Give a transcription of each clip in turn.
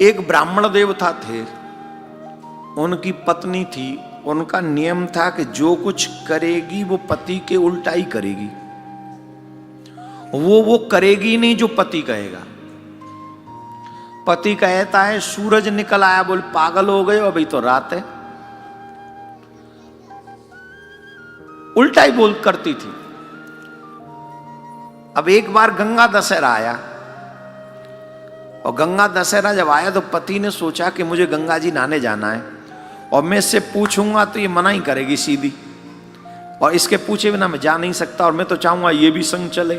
एक ब्राह्मण देवता थे, उनकी पत्नी थी। उनका नियम था कि जो कुछ करेगी वो पति के उल्टा ही करेगी। वो करेगी नहीं जो पति कहेगा। पति कहता है सूरज निकल आया, बोल पागल हो गए, अभी तो रात है। उल्टा ही बोल करती थी। अब एक बार गंगा दशहरा आया, और गंगा दशहरा जब आया तो पति ने सोचा कि मुझे गंगा जी नहाने जाना है, और मैं इससे पूछूंगा तो ये मना ही करेगी सीधी, और इसके पूछे बिना मैं जा नहीं सकता, और मैं तो चाहूंगा ये भी संग चले।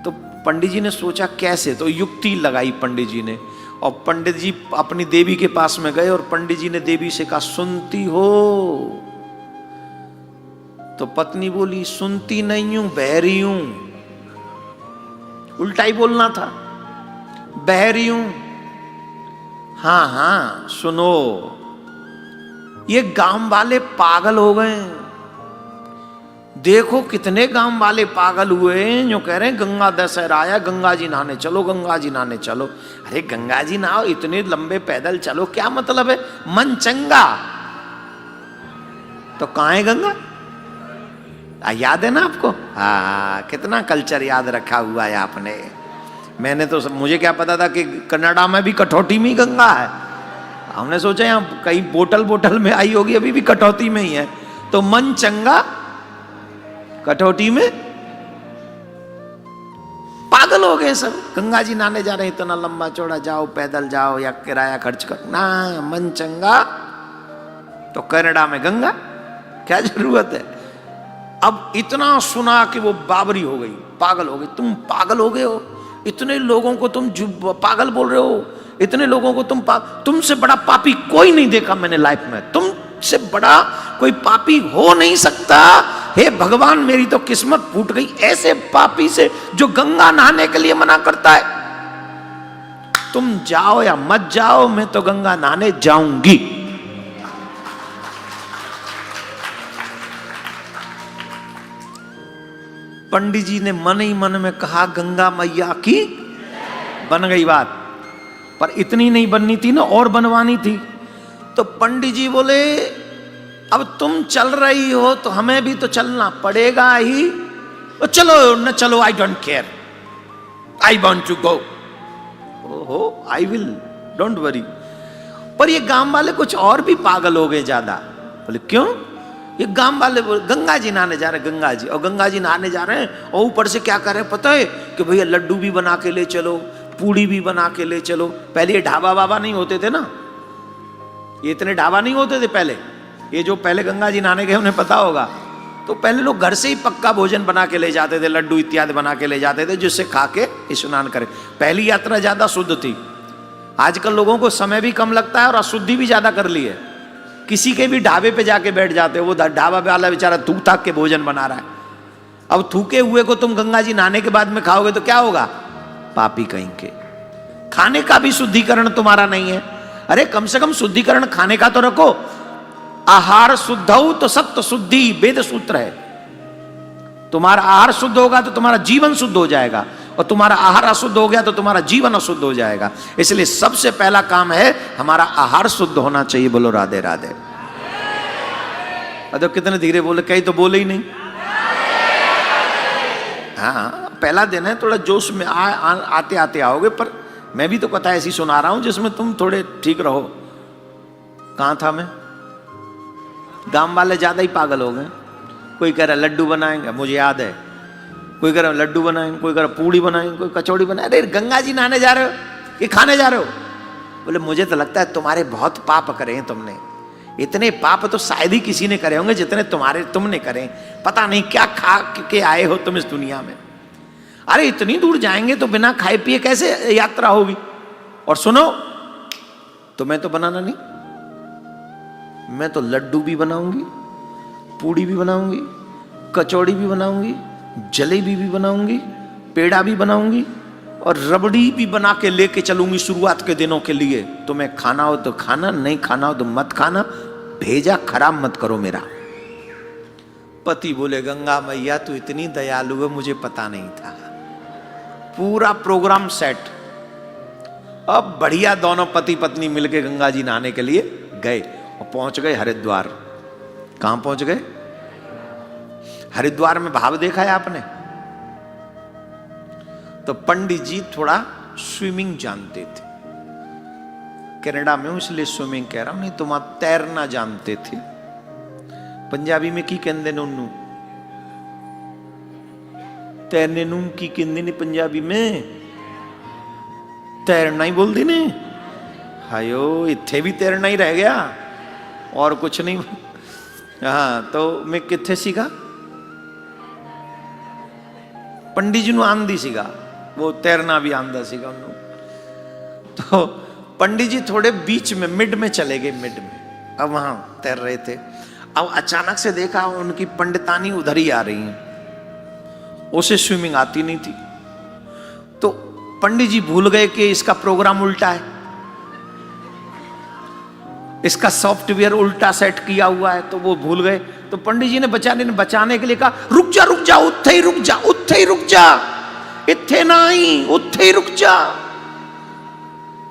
तो पंडित जी ने सोचा कैसे, तो युक्ति लगाई पंडित जी ने, और पंडित जी अपनी देवी के पास में गए, और पंडित जी ने देवी से कहा सुनती हो? तो पत्नी बोली सुनती नहीं हूं, बहरी हूं। उल्टा ही बोलना था, बहरी हूं। हाँ हाँ सुनो। ये गांव वाले पागल हो गए। देखो कितने गांव वाले पागल हुए हैं जो कह रहे हैं गंगा दशहरा आया, गंगा जी नहाने चलो, गंगा जी नहाने चलो। अरे गंगा जी नहाओ, इतने लंबे पैदल चलो, क्या मतलब है? मन चंगा। तो कहां है गंगा? याद है ना आपको? हाँ, कितना कल्चर याद रखा हुआ है आपने। मैंने तो मुझे क्या पता था कि कनाडा में भी कठौती में ही गंगा है। हमने सोचा यहाँ कहीं बोतल में आई होगी, अभी भी कटौती में ही है। तो मन चंगा, कटौती में। पागल हो गए सब। गंगा जी नहाने जा रहे हैं, इतना लंबा चौड़ा जाओ, पैदल जाओ या किराया खर्च कर ना। मन चंगा तो कनाडा में गंगा, क्या जरूरत है? अब इतना सुना कि वो बाबरी हो गई, पागल हो गई। तुम पागल हो गए हो, इतने लोगों को तुम पागल बोल रहे हो, इतने लोगों को तुमसे बड़ा पापी कोई नहीं देखा मैंने लाइफ में। तुमसे बड़ा कोई पापी हो नहीं सकता। हे भगवान, मेरी तो किस्मत फूट गई ऐसे पापी से जो गंगा नहाने के लिए मना करता है। तुम जाओ या मत जाओ, मैं तो गंगा नहाने जाऊंगी। पंडित जी ने मन ही मन में कहा गंगा मैया की। बन गई बात। पर इतनी नहीं बननी थी ना, और बनवानी थी। तो पंडित जी बोले अब तुम चल रही हो तो हमें भी तो चलना पड़ेगा ही। तो चलो न चलो, I don't care, I want to go. ओहो, आई विल, डोंट वरी। पर ये गांव वाले कुछ और भी पागल हो गए ज्यादा। बोले क्यों? ये गांव वाले गंगा जी नहाने जा रहे हैं, गंगा जी, और गंगा जी नहाने जा रहे हैं, और ऊपर से क्या कर रहे हैं पता है? कि भैया लड्डू भी बना के ले चलो, पूड़ी भी बना के ले चलो। पहले ये ढाबा बाबा नहीं होते थे ना, ये इतने ढाबा नहीं होते थे पहले। ये जो पहले गंगा जी नहाने गए उन्हें पता होगा। तो पहले लोग घर से ही पक्का भोजन बना के ले जाते थे, लड्डू इत्यादि बना के ले जाते थे, जिससे खा के स्नान करें। पहली यात्रा ज्यादा शुद्ध थी। आजकल लोगों को समय भी कम लगता है और अशुद्धि भी ज्यादा कर ली है। किसी के भी ढाबे पे जाके बैठ जाते हो, वो ढाबा वाला बेचारा थूक थाक के भोजन बना रहा है। अब थूके हुए को तुम गंगा जी नहाने के बाद में खाओगे तो क्या होगा? पापी कहीं के। खाने का भी शुद्धिकरण तुम्हारा नहीं है। अरे कम से कम शुद्धिकरण खाने का तो रखो। आहार शुद्ध हो तो सत्य शुद्धि, वेद सूत्र है। तुम्हारा आहार शुद्ध होगा तो तुम्हारा जीवन शुद्ध हो जाएगा, और तुम्हारा आहार अशुद्ध हो गया तो तुम्हारा जीवन अशुद्ध हो जाएगा। इसलिए सबसे पहला काम है हमारा आहार शुद्ध होना चाहिए। बोलो राधे राधे। अरे कितने धीरे बोले, कहीं तो बोले ही नहीं। हाँ, पहला दिन है, थोड़ा जोश में आते आते आओगे। पर मैं भी तो कथा ऐसी सुना रहा हूं जिसमें तुम थोड़े ठीक रहो। कहां था मैं? गांव वाले ज्यादा ही पागल हो गए। कोई कह रहा लड्डू बनाएंगे, मुझे याद है। कोई कह रहा लड्डू बनाएंगे, कोई कह रहा पूड़ी बनाएंगे, कोई कचौड़ी बनाए। अरे गंगा जी नहाने जा रहे हो कि खाने जा रहे हो? बोले मुझे तो लगता है तुम्हारे बहुत पाप करे हैं तुमने। इतने पाप तो शायद ही किसी ने करे होंगे जितने तुमने करे। पता नहीं क्या खा के आए हो तुम इस दुनिया में। अरे इतनी दूर जाएंगे तो बिना खाए पिए कैसे यात्रा होगी? और सुनो, तुम्हें तो बनाना नहीं, मैं तो लड्डू भी बनाऊंगी, पूड़ी भी बनाऊंगी, कचौड़ी भी बनाऊंगी, जलेबी भी बनाऊंगी, पेड़ा भी बनाऊंगी, और रबड़ी भी बना के लेके चलूंगी शुरुआत के दिनों के लिए। तुम्हें खाना हो तो खाना, नहीं खाना हो तो मत खाना। भेजा खराब मत करो मेरा। पति बोले गंगा मैया तू इतनी दयालु है, मुझे पता नहीं था। पूरा प्रोग्राम सेट। अब बढ़िया दोनों पति पत्नी मिलके गंगा जी नहाने के लिए गए और पहुंच गए हरिद्वार। कहां पहुंच गए? हरिद्वार में भाव देखा है आपने? तो पंडित जी थोड़ा स्विमिंग जानते थे। कनाडा में हूं इसलिए स्विमिंग कह रहा हूं, नहीं तो वहां तैरना जानते थे। पंजाबी में की कहते नोनू तैरने नू की कहते ने पंजाबी में? तैरना ही बोलते ने। हायो इत्थे भी तैरना ही रह गया और कुछ नहीं। हाँ तो मैं किथे सीगा? पंडित जी आंदी सीगा, वो तैरना भी आंदा सीगा उन्होंने। तो पंडित जी थोड़े बीच में मिड में चले गए, मिड में। अब वहां तैर रहे थे, अब अचानक से देखा उनकी पंडितानी उधर ही आ रही हैं। उसे स्विमिंग आती नहीं थी, तो पंडित जी भूल गए कि इसका प्रोग्राम उल्टा है, इसका सॉफ्टवेयर उल्टा सेट किया हुआ है, तो वो भूल गए। तो पंडित जी ने बचाने के लिए कहा, रुक जा रुक जा, उत्थे ही रुक जा, उत्थे ही रुक जा, इत्थे नहीं, उत्थे ही रुक जा,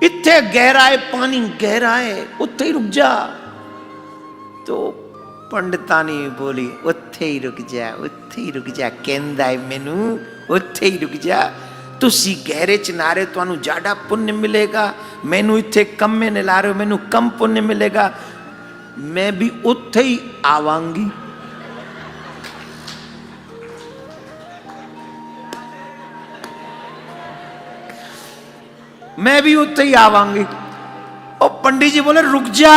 इत्थे गहरा है पानी, गहरा है, उत्थे ही रुक जा। तो पंडितानी बोली, उत्थे ही रुक जा, उत्थे ही रुक जा, कहंदा है मैनू उत्थे ही रुक जा। तुसी गहरे च ना रहे तुहानू ज्यादा पुण्य मिलेगा, मैनू इत्थे कम में ला रहे हो, मैनू कम पुण्य मिलेगा, मैं भी उत्थे ही आवांगी। मैं भी उत्थे ही आवांगी। और पंडित जी बोले रुक जा,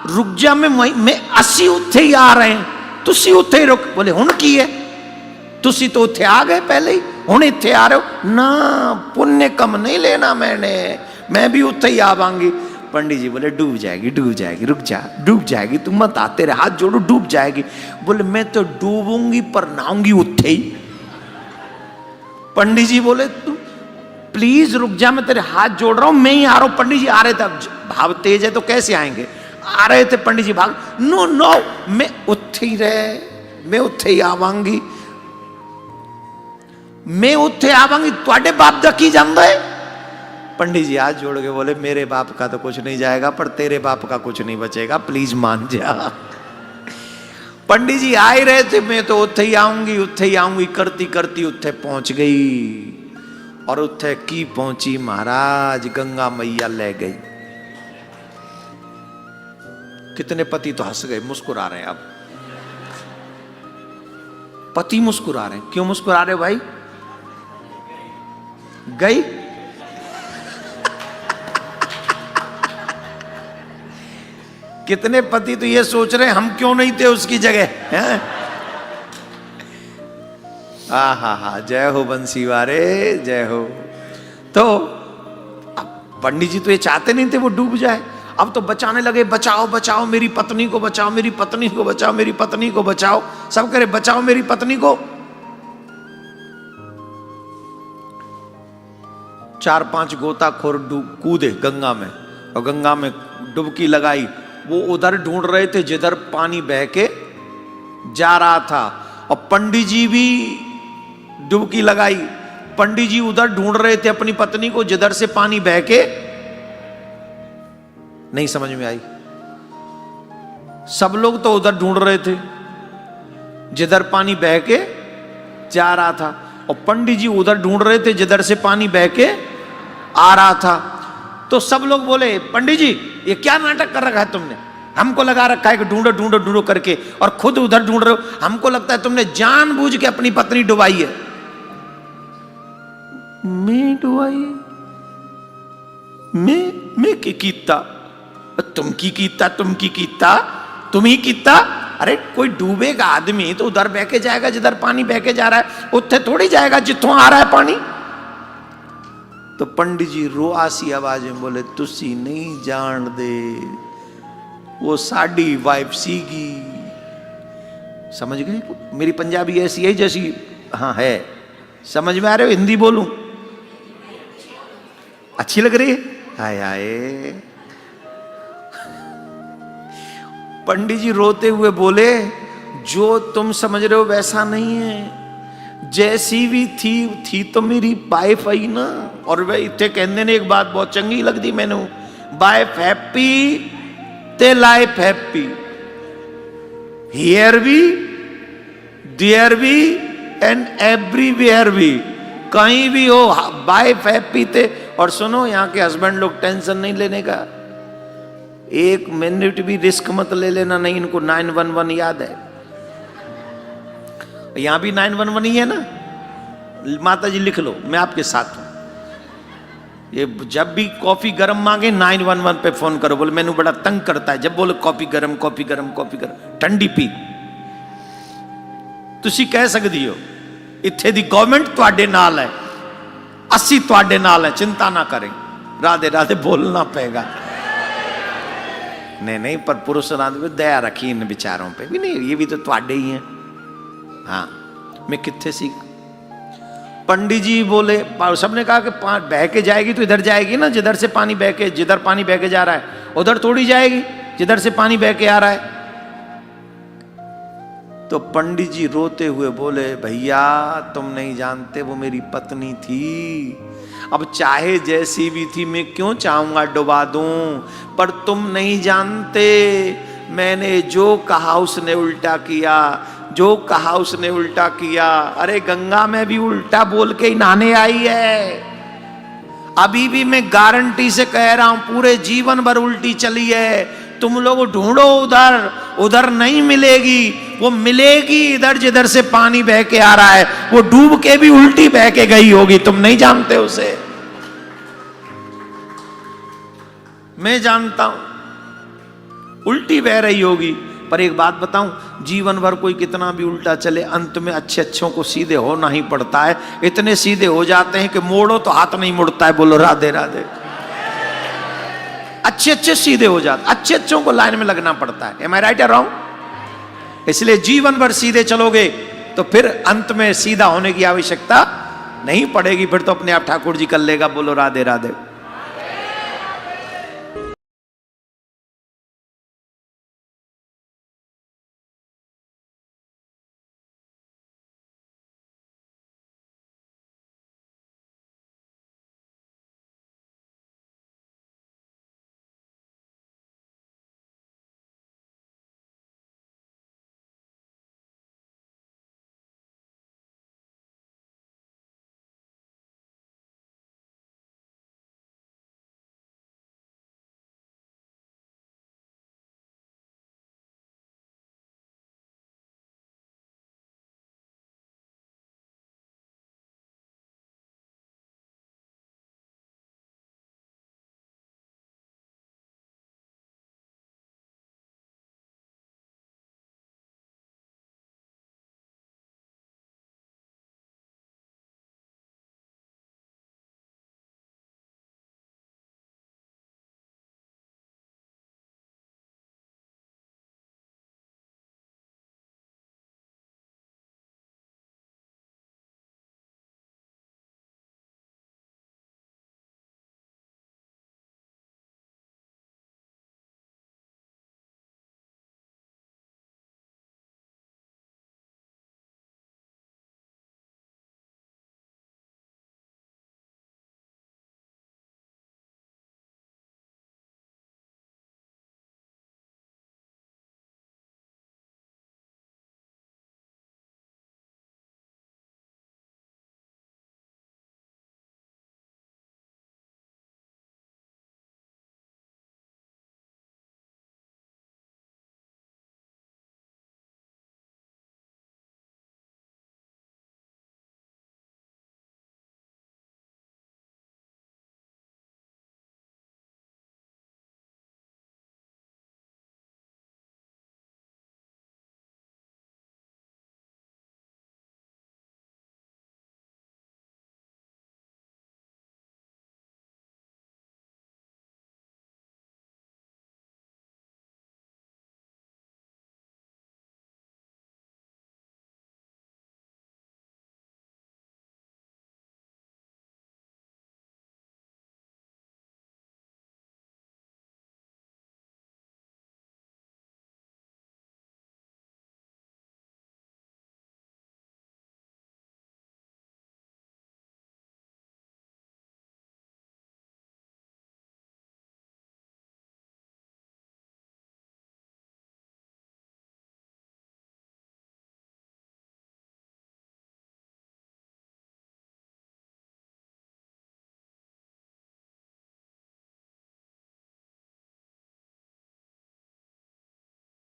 रुक जा, मैं असी उत्थे ही आ रहे हैं, तुसी उत्थे ही रुक। बोले हुण की है, तुसी तो उत्थे आ गए पहले ही, हुण इत्थे आ रहे हो ना, पुण्य कम नहीं लेना मैंने, मैं भी उत्थे ही आवांगी। पंडित जी बोले डूब जाएगी, डूब जाएगी, रुक जा, डूब जाएगी, तुम मत आते रहे, हाथ जोड़ो, डूब जाएगी। बोले मैं तो डूबूंगी पर नहाऊंगी उत्थे ही। पंडित जी बोले तू प्लीज रुक जा, मैं तेरे हाथ जोड़ रहा हूं, मैं ही आ रहा हूं। पंडित जी आ रहे थे, अब भाव तेज है तो कैसे आएंगे, आ रहे थे पंडित जी भाग, नो नो मैं उत्थे ही रहे, मैं उत्थे ही आवांगी, मैं उत्थे आवांगी, तुहाडे बाप दा की जांदा है। पंडित जी हाथ जोड़ के बोले मेरे बाप का तो कुछ नहीं जाएगा, पर तेरे बाप का कुछ नहीं बचेगा, प्लीज मान जा। पंडित जी आ ही रहे थे, मैं तो उत्थे ही आऊंगी, उत्थे ही आऊंगी करती करती उत्थे पहुंच गई। और उत्थे की पहुंची महाराज, गंगा मैया ले गई। कितने पति तो हंस गए, मुस्कुरा रहे हैं। अब पति मुस्कुरा रहे हैं, क्यों मुस्कुरा रहे हो भाई? गई कितने पति तो ये सोच रहे हम क्यों नहीं थे उसकी जगह, हैं? हा, जय हो बंसी वारे, जय हो। तो अब पंडित जी तो ये चाहते नहीं थे वो डूब जाए, अब तो बचाने लगे, बचाओ बचाओ मेरी पत्नी को, बचाओ मेरी पत्नी को, बचाओ मेरी पत्नी को, बचाओ, सब करे बचाओ मेरी पत्नी को। 4-5 गोताखोर कूदे गंगा में, और गंगा में डुबकी लगाई। वो उधर ढूंढ रहे थे जिधर पानी बह के जा रहा था, और पंडित जी भी डुबकी लगाई। पंडित जी उधर ढूंढ रहे थे अपनी पत्नी को जिधर से पानी बह के, नहीं समझ में आई। सब लोग तो उधर ढूंढ रहे थे जिधर पानी बह के जा रहा था, और पंडित जी उधर ढूंढ रहे थे जिधर से पानी बह के आ रहा था। तो सब लोग बोले पंडित जी ये क्या नाटक कर रखा है तुमने, हमको लगा रखा है कि ढूंढो ढूंढो ढूंढो करके, और खुद उधर ढूंढ रहे हो। हमको लगता है तुमने जानबूझ के अपनी पत्नी डुबाई है। मैं डुबाई? मैं की कीता? तुम की कीता, तुम की कीता, तुम ही कीता। अरे कोई डूबेगा आदमी तो उधर बह के जाएगा जिधर पानी बह के जा रहा है, उत्थे थोड़ी जाएगा जिथों आ रहा है पानी। तो पंडित जी रोआसी आवाज में बोले तुसी नहीं जान दे, वो साड़ी वाइफ सीगी। समझ गए? मेरी पंजाबी ऐसी है जैसी हाँ है, समझ में आ रहे हो? हिंदी बोलूं? अच्छी लग रही है? हाय हाय। पंडित जी रोते हुए बोले जो तुम समझ रहे हो वैसा नहीं है, जैसी भी थी तो मेरी वाइफ आई ना। और वे इतने कहते ने एक बात बहुत चंगी लगती मैनू, वाइफ हैप्पी ते लाइफ हैप्पी, हियर भी देयर भी एंड एवरीवेयर भी, कहीं भी हो वाइफ हैप्पी थे। और सुनो यहाँ के हस्बैंड लोग टेंशन नहीं लेने का, एक मिनट भी रिस्क मत ले लेना, नहीं इनको 911 याद है। यहां भी 911 ही है ना, माता जी लिख लो, मैं आपके साथ हूं। ये जब भी कॉफी गरम मांगे 911 पे फोन करो, बोले मैंने बड़ा तंग करता है जब बोले कॉफी गरम कॉफी गरम कॉफी गरम, ठंडी पी। तुसी कह सकती हो इत्थे दी गवर्नमेंट तुहाडे नाल है, अस्सी तुहाडे नाल है, चिंता ना करें, राधे राधे बोलना पेगा। नहीं नहीं, पर पुरुष राधे दया रखी इन बेचारों पे भी, नहीं ये भी तो तुहाडे ही हैं। हाँ, मैं कितने सीख। पंडित जी बोले, सबने कहा कि बह के जाएगी तो इधर जाएगी ना, जिधर से पानी बह के, जिधर पानी बह के जा रहा है उधर थोड़ी जाएगी जिधर से पानी बह के आ रहा है। तो पंडित जी रोते हुए बोले, भैया तुम नहीं जानते वो मेरी पत्नी थी, अब चाहे जैसी भी थी मैं क्यों चाहूंगा डुबा दूं, पर तुम नहीं जानते मैंने जो कहा उसने उल्टा किया, जो कहा उसने उल्टा किया। अरे गंगा में भी उल्टा बोल के ही नहाने आई है, अभी भी मैं गारंटी से कह रहा हूं पूरे जीवन भर उल्टी चली है। तुम लोग ढूंढो उधर, उधर नहीं मिलेगी, वो मिलेगी इधर जिधर से पानी बह के आ रहा है, वो डूब के भी उल्टी बह के गई होगी, तुम नहीं जानते उसे, मैं जानता हूं उल्टी बह रही होगी। पर एक बात बताऊं, जीवन भर कोई कितना भी उल्टा चले, अंत में अच्छे अच्छों को सीधे होना ही पड़ता है। इतने सीधे हो जाते हैं कि मोड़ो तो हाथ नहीं मुड़ता है। बोलो राधे राधे। अच्छे अच्छे सीधे हो जाते, अच्छे अच्छों को लाइन में लगना पड़ता है। एम आई राइट या रॉन्ग? इसलिए जीवन भर सीधे चलोगे तो फिर अंत में सीधा होने की आवश्यकता नहीं पड़ेगी, फिर तो अपने आप ठाकुर जी कर लेगा। बोलो राधे राधे।